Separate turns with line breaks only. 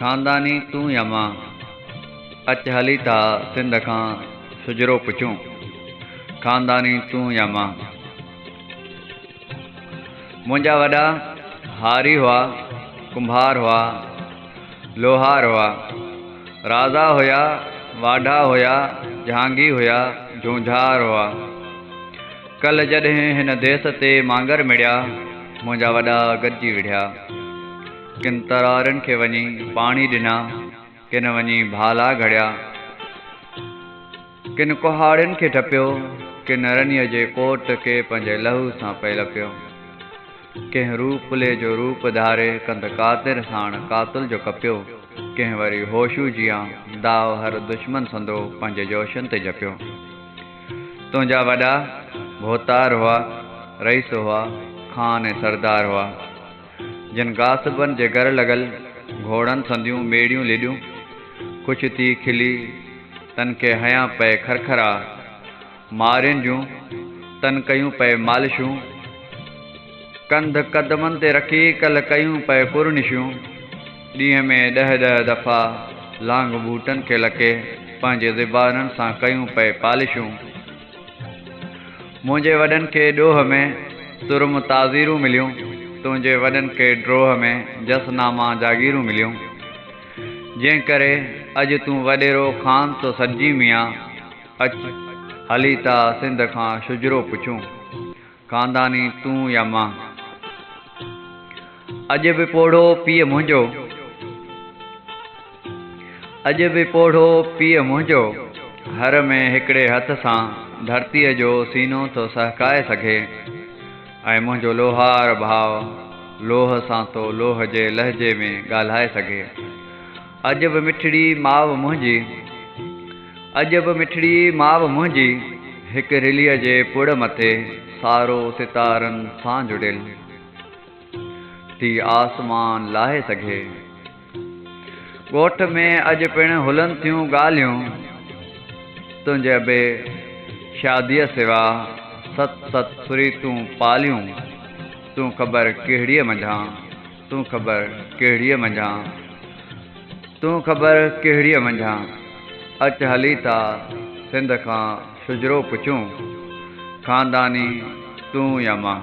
खानदानी तूं या मां, अच हली था सिंध खां सुजरो पुछूं। खानदानी तूं या मां। मुंहिंजा वॾा हारी हुआ, कुंभार हुआ, लोहार हुआ, राजा हुया, वाढा हुया, जहांगी हुया, झूंझार हुआ। कल जॾहिं हिन देस ते मांगर मिड़िया, मुंहिंजा वॾा गॾिजी विढ़िया। किन तरारनि खे वञी पाणी ॾिना, किन वञी भाला घड़िया। किन कुहाड़ियुनि खे टपियो, किन रनीअ जे कोट खे पंहिंजे लहू सां पे लपियो। कंहिं रूपले जो रूप धारे कंद कातिर साण कातुल जो कपियो। कंहिं वरी होशू जियां दाव हर दुश्मन संदो पंहिंजे जोशनि ते जपियो। तुंहिंजा वॾा भोतार हुआ, रईस हुआ, खान ऐं सरदार हुआ। जिन गासिबनि जे घर लॻल घोड़नि संदियूं मेड़ियूं लिॾियूं। कुछ थी खिली तन खे हयां पए खरखरा। मारियुनि जूं तन कयूं पए मालिशूं। कंध कदमनि ते रखी कल कयूं पए कुरनिशूं। ॾींहं में 10-10 दफ़ा लांग बूटनि खे लके पंहिंजे ज़बाननि सां कयूं पए पालिशूं। मुंहिंजे वॾनि खे ॾोह में तुरम ताज़ीरूं मिलियूं। तुंहिंजे वॾनि खे ड्रोह में जसनामा जागीरूं मिलियूं। जंहिं करे अॼु तूं वॾेरो खान तो सॾिजी मियां। अच हली था सिंध खां सुजरो पुछूं। खानदानी तूं या मां। अॼु बि पोढ़ो पीउ मुंहिंजो, अॼु बि पोढ़ो पीउ मुंहिंजो, हर में हिकिड़े हथ सां धरतीअ जो सीनो थो सहकाए सघे। ऐं मुंहिंजो लोहार भाउ लोह सां तो लोह जे लहजे में ॻाल्हाए सघे। अॼु बि मिठड़ी माउ मुंहिंजी, अॼु बि मिठड़ी माउ मुंहिंजी, हिकु रिलीअ जे पुड़ मथे सारो सितारनि सां जुड़ियल थी आसमान लाहे सघे। ॻोठ में अॼु पिण हुलनि थियूं ॻाल्हियूं, तुंहिंजे बि शादीअ सिवा 7-7 सुरीतूं पालियूं। तूं ख़बर कहिड़ीअ मंझां, तूं ख़बर कहिड़ीअ मंझां, तूं ख़बर कहिड़ीअ मंझां। अच हली था सिंध खां सुजरो पुछूं। खानदानी तूं या मां।